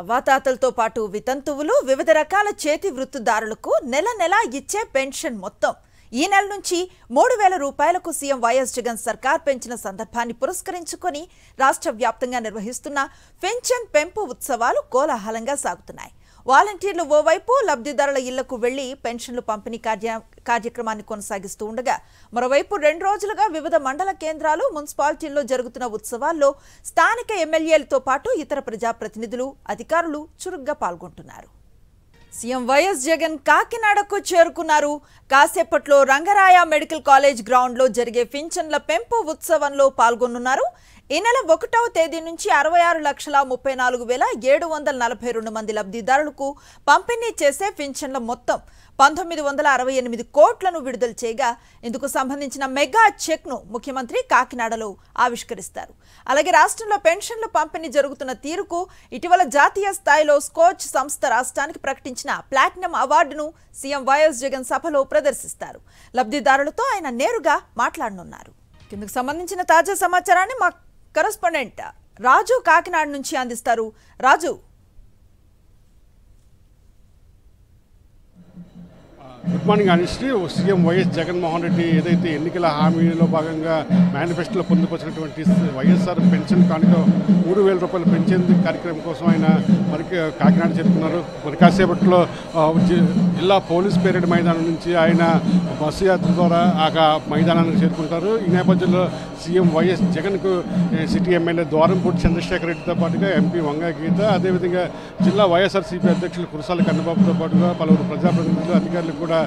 అవ్వాతాతలతో పాటు వితంతువులు వివిధ రకాల చేతి వృత్తిదారులకు నెల నెలా ఇచ్చే పెన్షన్ మొత్తం ఈ నెల నుంచి 3000 రూపాయలకు సీఎం వైఎస్ జగన్ సర్కార్ పెంచిన సందర్భాన్ని పురస్కరించుకొని రాష్ట్ర వ్యాప్తంగా నిర్వహిస్తున్న పెన్షన్ పెంపు ఉత్సవాలు కోలాహలంగా సాగుతున్నాయి. వాలంటీర్లు ఓవైపు లబ్ధిదారుల ఇళ్లకు వెళ్లి పెన్షన్లు పంపిణీ కార్యక్రమాన్ని కొనసాగిస్తూ ఉండగా మరోవైపు 2 రోజులుగా వివిధ మండల కేంద్రాలు మున్సిపాలిటీల్లో జరుగుతున్న ఉత్సవాల్లో స్థానిక ఎమ్మెల్యేలతో పాటు ఇతర ప్రజాప్రతినిధులు అధికారులు చురుగ్గా పాల్గొంటున్నారు. సీఎం వైఎస్ జగన్ కాకినాడకు చేరుకున్నారు. కాసేపట్లో రంగరాయ మెడికల్ కాలేజ్ గ్రౌండ్ లో జరిగే పింఛన్ల పెంపు ఉత్సవంలో పాల్గొనున్నారు. ఈ నెల 1వ తేదీ నుంచి 66,34,742 మంది లబ్ధిదారులకు పంపిణీ చేసే పింఛన్ల మొత్తం 1968 కోట్లను విడుదల చేయగా ఇందుకు సంబంధించిన మెగా చెక్ ను ముఖ్యమంత్రి కాకినాడలో ఆవిష్కరిస్తారు. అలాగే రాష్ట్రంలో పెన్షన్లు పంపిణీ జరుగుతున్న తీరుకు ఇటీవల జాతీయ స్థాయిలో స్కోచ్ సంస్థ రాష్ట్రానికి ప్రకటించిన ప్లాటినం అవార్డును సీఎం వైఎస్ జగన్ సభలో ప్రదర్శిస్తారు. లబ్ధిదారులతో ఆయన నేరుగా మాట్లాడనున్నారు. ఇందుకు సంబంధించిన తాజా సమాచారాన్ని మా కరెస్పాండెంట్ రాజు కాకినాడ నుంచి అందిస్తారు. Raju, good morning Anushree. CM YS Jaganmohan Reddy ఏదైతే ఎన్నికల హామీలో భాగంగా మేనిఫెస్టోలో పొందుపరిచినటువంటి వైఎస్ఆర్ పెన్షన్ కానుక 3000 రూపాయలు పెంచేందుకు కార్యక్రమం కోసం ఆయన మనకి కాకినాడ చేరుకున్నారు. మరి కాసేపట్లో జిల్లా పోలీస్ పెరేడ్ మైదానం నుంచి ఆయన బస్సు యాత్ర ద్వారా ఆ మైదానానికి చేరుకుంటారు. ఈ నేపథ్యంలో సీఎం వైఎస్ జగన్కు సిటీ ఎమ్మెల్యే ద్వారంపూడి చంద్రశేఖర్ రెడ్డితో పాటుగా ఎంపీ వంగా గీత, అదేవిధంగా జిల్లా వైఎస్ఆర్సీపీ అధ్యక్షులు కురసాల కన్నబాబుతో పాటుగా పలువురు ప్రజాప్రతినిధులు అధికారులు కూడా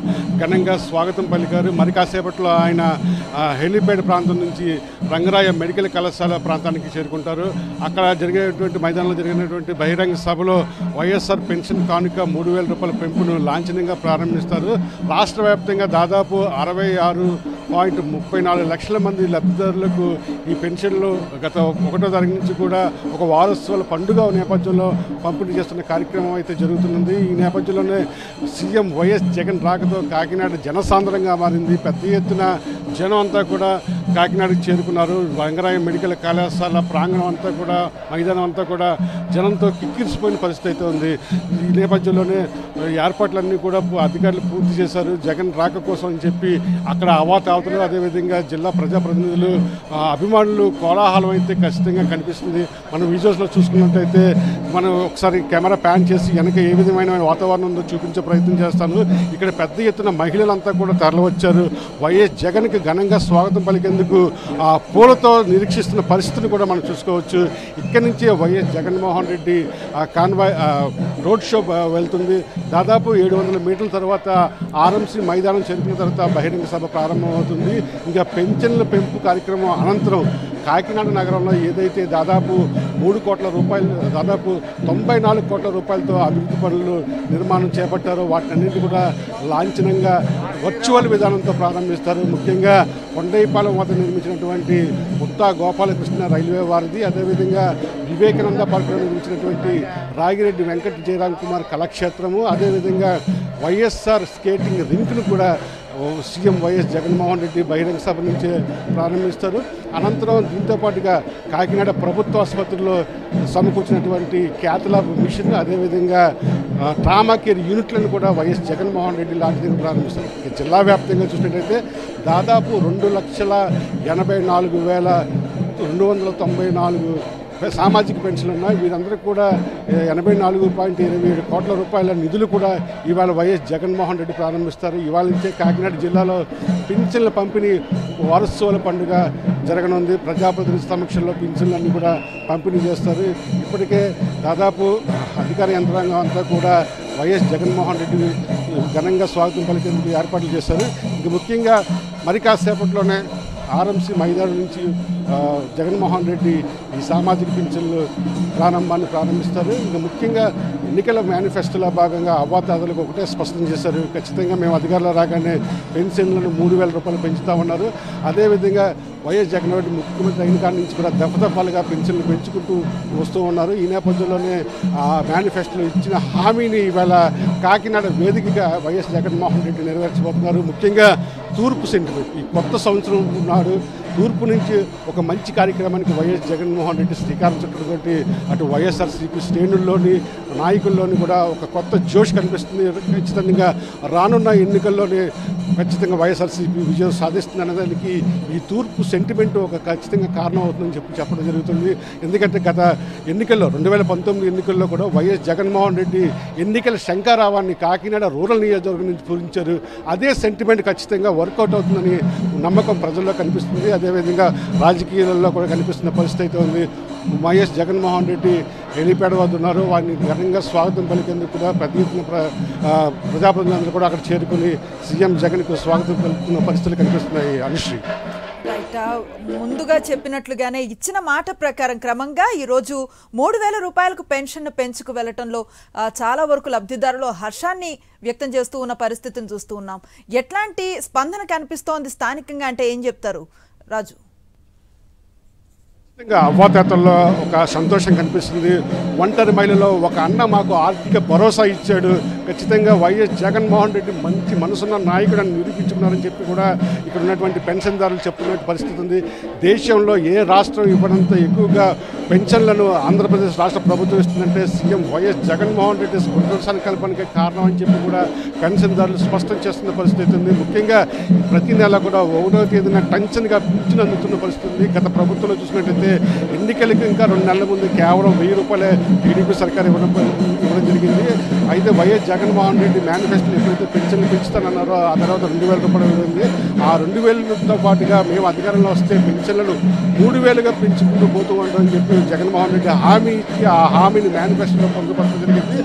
ఘనంగా స్వాగతం పలికారు. మరి కాసేపట్లో ఆయన హెలిప్యాడ్ ప్రాంతం నుంచి రంగరాయ మెడికల్ కళాశాల ప్రాంతానికి చేరుకుంటారు. అక్కడ జరిగేటువంటి మైదానంలో జరిగినటువంటి బహిరంగ సభలో వైఎస్ఆర్ పెన్షన్ కానుక 3000 రూపాయల పెంపును లాంఛనంగా ప్రారంభిస్తారు. రాష్ట్ర వ్యాప్తంగా దాదాపు 66.34 లక్షల మంది లబ్ధిదారులకు ఈ పెన్షన్లు గత 1వ తారీఖు నుంచి కూడా ఒక వారోత్సవాల పండుగ నేపథ్యంలో పంపిణీ చేస్తున్న కార్యక్రమం అయితే జరుగుతుంది. ఈ నేపథ్యంలోనే సీఎం వైఎస్ జగన్ రాకతో కాకినాడ జనసాంద్రంగా మారింది. పెద్ద ఎత్తున జనం అంతా కూడా కాకినాడకు చేరుకున్నారు. రంగరాయ మెడికల్ కళాశాల ప్రాంగణం అంతా కూడా మైదానం అంతా కూడా జనంతో కిక్కిరిసిపోయిన పరిస్థితి అయితే ఉంది. ఈ నేపథ్యంలోనే ఏర్పాట్లన్నీ కూడా అధికారులు పూర్తి చేశారు. జగన్ రాక కోసం అని చెప్పి అక్కడ అవాతావతలు అదేవిధంగా జిల్లా ప్రజాప్రతినిధులు అభిమానులు కోలాహలం అయితే ఖచ్చితంగా కనిపిస్తుంది. మనం విజువల్స్లో చూసుకున్నట్టయితే మనం ఒకసారి కెమెరా ప్యాన్ చేసి వెనక ఏ విధమైన వాతావరణం ఉందో చూపించే ప్రయత్నం చేస్తాను. ఇక్కడ పెద్ద ఎత్తున మహిళలంతా కూడా తరలివచ్చారు. వైఎస్ జగన్కి ఘనంగా స్వాగతం పలికేందుకు పూలతో నిరీక్షిస్తున్న పరిస్థితిని కూడా మనం చూసుకోవచ్చు. ఇక్కడి నుంచే YS Jaganmohan Reddy convoy road show వెళ్తుంది. దాదాపు 700 మీటర్ల తర్వాత ఆర్ఎంసీ మైదానం చేరుకున్న తర్వాత బహిరంగ సభ ప్రారంభమవుతుంది. ఇంకా పెన్షన్ల పెంపు కార్యక్రమం అనంతరం కాకినాడ నగరంలో ఏదైతే దాదాపు 3 కోట్ల రూపాయలు దాదాపు 94 కోట్ల రూపాయలతో అభివృద్ధి పనులు నిర్మాణం చేపట్టారో వాటన్నింటి కూడా లాంఛనంగా వర్చువల్ విధానంతో ప్రారంభిస్తారు. ముఖ్యంగా కొండైపాలెం వద్ద నిర్మించినటువంటి ముత్తా గోపాలకృష్ణ రైల్వే వారిది, అదేవిధంగా వివేకానంద పార్కులో నిర్మించినటువంటి రాగిరెడ్డి వెంకట జయరామ్ కుమార్ కళాక్షేత్రము, అదేవిధంగా వైఎస్ఆర్ స్కేటింగ్ రింక్ను కూడా సీఎం వైఎస్ జగన్మోహన్ రెడ్డి బహిరంగ సభ నుంచే ప్రారంభిస్తారు. అనంతరం దీంతో పాటుగా కాకినాడ ప్రభుత్వ ఆసుపత్రిలో సమకూర్చినటువంటి క్యాథ్లాబ్ మిషన్ అదేవిధంగా ట్రామా కేర్ యూనిట్లను కూడా వైఎస్ జగన్మోహన్ రెడ్డి లాంటిది ప్రారంభిస్తారు. జిల్లా వ్యాప్తంగా చూసినట్టయితే దాదాపు 2,84,294 సామాజిక పెన్షన్లు ఉన్నాయి. వీరందరికీ కూడా 84.27 కోట్ల రూపాయల నిధులు కూడా ఇవాళ వైఎస్ జగన్మోహన్ రెడ్డి ప్రారంభిస్తారు. ఇవాళ నుంచే కాకినాడ జిల్లాలో పింఛన్ల పంపిణీ వారోత్సవాల పండుగ జరగనుంది. ప్రజాప్రతినిధి సమక్షంలో పింఛన్లన్నీ కూడా పంపిణీ చేస్తారు. ఇప్పటికే దాదాపు అధికార యంత్రాంగం అంతా కూడా వైఎస్ జగన్మోహన్ రెడ్డి ఘనంగా స్వాగతం పలికేందుకు ఏర్పాట్లు చేశారు. ఇంక ముఖ్యంగా మరి కాసేపట్లోనే ఆర్ఎంసీ మైదానం నుంచి జగన్మోహన్ రెడ్డి ఈ సామాజిక పింఛన్లు ప్రారంభాన్ని ప్రారంభిస్తారు. ఇంకా ముఖ్యంగా ఎన్నికల మేనిఫెస్టోలో భాగంగా అవ్వాతాతలకు ఒకటే స్పష్టం చేశారు. ఖచ్చితంగా మేము అధికారంలో రాగానే పెన్షన్లను 3000 రూపాయలు పెంచుతామన్నారు. అదేవిధంగా వైఎస్ జగన్మోహన్ రెడ్డి ముఖ్యమంత్రి అయిన కాడి నుంచి కూడా దఫదఫాలుగా పెన్షన్లు పెంచుకుంటూ వస్తూ ఉన్నారు. ఈ నేపథ్యంలోనే మేనిఫెస్టోలో ఇచ్చిన హామీని ఇవాళ కాకినాడ వేదికగా వైఎస్ జగన్మోహన్ రెడ్డి నెరవేర్చబోతున్నారు. ముఖ్యంగా తూర్పు సెంటిమెంట్ ఈ కొత్త సంవత్సరం నాడు తూర్పు నుంచి ఒక మంచి కార్యక్రమానికి వైఎస్ జగన్మోహన్ రెడ్డి శ్రీకారం చుట్టడంతో అటు వైఎస్ఆర్సీపీ శ్రేణుల్లోని నాయకుల్లోని కూడా ఒక కొత్త జోష్ కనిపిస్తుంది. ఖచ్చితంగా రానున్న ఎన్నికల్లోనే ఖచ్చితంగా వైఎస్ఆర్సీపీ విజయం సాధిస్తుంది అనేదానికి ఈ తూర్పు సెంటిమెంట్ ఒక ఖచ్చితంగా కారణం అవుతుందని చెప్పడం జరుగుతుంది. ఎందుకంటే గత ఎన్నికల్లో 2019 ఎన్నికల్లో కూడా వైఎస్ జగన్మోహన్ రెడ్డి ఎన్నికల శంఖారావాన్ని కాకినాడ రూరల్ నియోజకవర్గం నుంచి పూరించారు. అదే సెంటిమెంట్ ఖచ్చితంగా వర్కౌట్ అవుతుందని నమ్మకం ప్రజల్లో కనిపిస్తుంది. అదేవిధంగా రాజకీయాలలో కూడా కనిపిస్తున్న పరిస్థితి అయితే ఉంది. వైఎస్ జగన్మోహన్ రెడ్డి హెలిప్యాడ్ వద్ద ఉన్నారు. వారిని ఘనంగా స్వాగతం పలికేందుకు కూడా పెద్ద ఎత్తున ప్రజాప్రతినిధులందరూ కూడా అక్కడ చేరుకుని సీఎం జగన్కు స్వాగతం పలుకుతున్న పరిస్థితులు కనిపిస్తున్నాయి. అనుశ్రీ రైట్, ముందుగా చెప్పినట్లుగానే ఇచ్చిన మాట ప్రకారం క్రమంగా ఈరోజు 3,000 రూపాయలకు పెన్షన్ పెంచుకు వెళ్లటంలో చాలా వరకు లబ్ధిదారులు హర్షాన్ని వ్యక్తం చేస్తూ ఉన్న పరిస్థితిని చూస్తూ ఉన్నాం. ఎట్లాంటి స్పందన కనిపిస్తోంది స్థానికంగా అంటే ఏం చెప్తారు రాజు? అవ్వాతాతల్లో ఒక సంతోషం కనిపిస్తుంది. ఒంటరి మహిళలో ఒక అన్న మాకు ఆర్థిక భరోసా ఇచ్చాడు. ఖచ్చితంగా వైఎస్ జగన్మోహన్ రెడ్డి మంచి మనసున్న నాయకుడు అని నిరూపించుకున్నారని చెప్పి కూడా ఇక్కడ ఉన్నటువంటి పెన్షన్దారులు చెప్తున్న పరిస్థితి ఉంది. దేశంలో ఏ రాష్ట్రం ఇవ్వడంత ఎక్కువగా పెన్షన్లను ఆంధ్రప్రదేశ్ రాష్ట్ర ప్రభుత్వం ఇస్తుందంటే సీఎం వైఎస్ జగన్మోహన్ రెడ్డి పునరుద్ధరణ కల్పనకే కారణం అని చెప్పి కూడా పెన్షన్దారులు స్పష్టం చేస్తున్న పరిస్థితి ఉంది. ముఖ్యంగా ప్రతి నెల కూడా 1వ తేదీన టెన్షన్గా పింఛను అందుతున్న పరిస్థితి ఉంది. గత ప్రభుత్వంలో చూసినట్టయితే ఎన్నికలకు ఇంకా 2 నెలల ముందు కేవలం 1,000 రూపాయలే టీడీపీ సర్కార్ ఇవ్వడం జరిగింది. అయితే వైఎస్ జగన్మోహన్ రెడ్డి మేనిఫెస్టోలో ఎప్పుడైతే పెన్షన్లు పెంచుతానన్నారో ఆ తర్వాత 2,000 రూపాయలు ఇవ్వడింది. ఆ 2,000తో పాటుగా మేము అధికారంలో వస్తే పెన్షన్లను 3,000గా పెంచుకుంటూ పోతూ ఉంటామని చెప్పి జగన్మోహన్ రెడ్డి హామీ ఇచ్చి ఆ హామీని మేనిఫెస్టోలో పొందుపరచడం జరిగింది.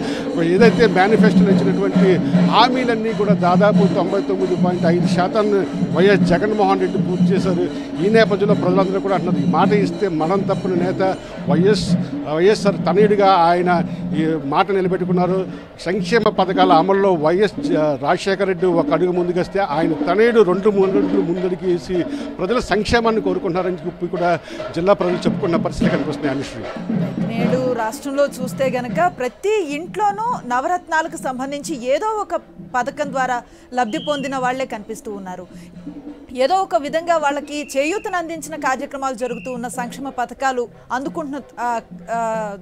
ఏదైతే మేనిఫెస్టోలో ఇచ్చినటువంటి హామీలన్నీ కూడా దాదాపు 99.5% వైఎస్ జగన్మోహన్ రెడ్డి పూర్తి చేశారు. ఈ నేపథ్యంలో ప్రజలందరూ కూడా అంటున్నారు, ఈ మాట ఇస్తే మనం తప్పున నేత వైఎస్ఆర్ తనయుడిగా ఆయన ఈ మాట నిలబెట్టుకున్నారు. సంక్షేమ పథకాల అమల్లో వైఎస్ రాజశేఖర రెడ్డి ఒక అడుగు ముందుకొస్తే ఆయన తనయుడు 2 అడుగులు ముందడికి వేసి ప్రజల సంక్షేమాన్ని కోరుకుంటున్నారని చెప్పి కూడా జిల్లా ప్రజలు చెప్పుకున్న పరిస్థితి కనిపిస్తున్నాయి. అనుశ్రీ, నేడు రాష్ట్రంలో చూస్తే గనక ప్రతి ఇంట్లోనూ నవరత్నాలకు సంబంధించి ఏదో ఒక పథకం ద్వారా లబ్ధి పొందిన వాళ్లే కనిపిస్తూ ఉన్నారు. ఏదో ఒక విధంగా వాళ్ళకి చేయూతను అందించిన కార్యక్రమాలు జరుగుతూ ఉన్న సంక్షేమ పథకాలు అందుకుంటున్న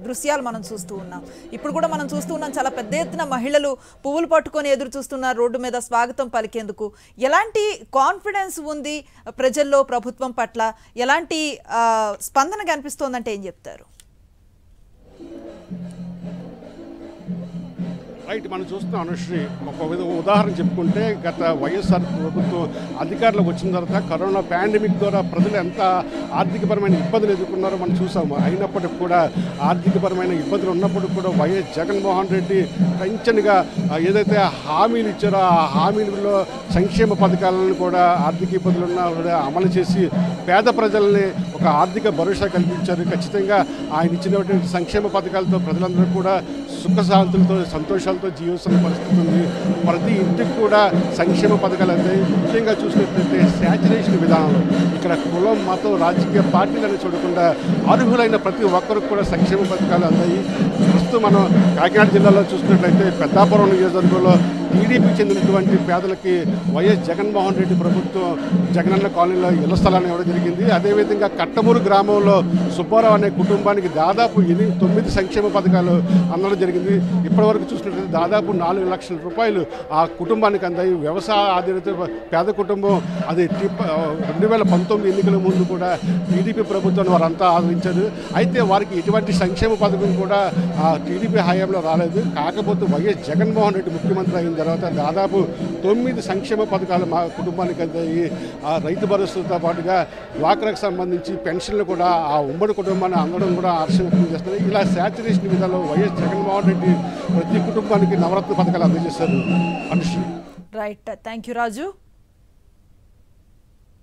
దృశ్యాలు మనం చూస్తూ ఉన్నాం. ఇప్పుడు కూడా మనం చూస్తూ ఉన్నాం, చాలా పెద్ద ఎత్తున మహిళలు పువ్వులు పట్టుకొని ఎదురు చూస్తున్నారు రోడ్డు మీద స్వాగతం పలికేందుకు. ఎలాంటి కాన్ఫిడెన్స్ ఉంది ప్రజల్లో ప్రభుత్వం పట్ల, ఎలాంటి స్పందన కనిపిస్తోందంటే ఏం చెప్తారు? రైట్, మనం చూస్తున్నాం అనుశ్రీ, ఒక ఉదాహరణ చెప్పుకుంటే గత వైఎస్ఆర్ ప్రభుత్వం అధికారంలోకి వచ్చిన తర్వాత కరోనా పాండమిక్ ద్వారా ప్రజలు ఎంత ఆర్థికపరమైన ఇబ్బందులు ఎదుర్కొన్నారో మనం చూసాము. అయినప్పటికీ కూడా ఆర్థికపరమైన ఇబ్బందులు ఉన్నప్పటికీ కూడా వైఎస్ జగన్మోహన్ రెడ్డి టెన్షన్గా ఏదైతే హామీలు ఇచ్చారో ఆ హామీలలో సంక్షేమ పథకాలను కూడా ఆర్థిక ఇబ్బందులు ఉన్నా కూడా అమలు చేసి పేద ప్రజల్ని ఒక ఆర్థిక భరోసా కల్పించారు. ఖచ్చితంగా ఆయన ఇచ్చినటువంటి సంక్షేమ పథకాలతో ప్రజలందరూ కూడా సుఖశాంతులతో సంతోషాలతో జీవిస్తున్న పరిస్థితి ఉంది. ప్రతి ఇంటికి కూడా సంక్షేమ పథకాలు అందాయి. ముఖ్యంగా చూసినట్లయితే శాచురేషన్ విధానంలో ఇక్కడ కులం, మతం, రాజకీయ పార్టీలను చూడకుండా అర్హులైన ప్రతి ఒక్కరికి కూడా సంక్షేమ పథకాలు అందాయి. ప్రస్తుతం మనం కాకినాడ జిల్లాలో చూసినట్లయితే పెద్దాపురం నియోజకవర్గంలో టీడీపీ చెందినటువంటి పేదలకి వైఎస్ జగన్మోహన్ రెడ్డి ప్రభుత్వం జగనన్న కాలనీలో ఇళ్ల స్థలాన్ని ఇవ్వడం జరిగింది. అదేవిధంగా కట్టమూరు గ్రామంలో సుబ్బారావు అనే కుటుంబానికి దాదాపు 9 సంక్షేమ పథకాలు అందడం జరిగింది. ఇప్పటివరకు చూసినట్లయితే దాదాపు 4 లక్షల రూపాయలు ఆ కుటుంబానికి అందాయి. వ్యవసాయ ఆధారిత పేద కుటుంబం అది 2019 ఎన్నికల ముందు కూడా టీడీపీ ప్రభుత్వాన్ని వారంతా ఆదరించారు. అయితే వారికి ఎటువంటి సంక్షేమ పథకం కూడా ఆ టీడీపీ హయాంలో రాలేదు. కాకపోతే వైఎస్ జగన్మోహన్ రెడ్డి ముఖ్యమంత్రి అయిన తర్వాత దాదాపు 9 సంక్షేమ పథకాలు మా కుటుంబానికి అందాయి. ఆ రైతు భరోసాతో పాటుగా డ్వాక్రాకు సంబంధించి పెన్షన్లు కూడా ఆ ఉమ్మడి కుటుంబాన్ని అందడం కూడా హర్షం వ్యక్తం చేస్తున్నారు. ఇలా శాచురేషన్ విధానంలో వైఎస్ జగన్మోహన్ రెడ్డి ప్రతి కుటుంబానికి నవరత్న పథకాలు అందజేశారు. Anusri, right, thank you Raju.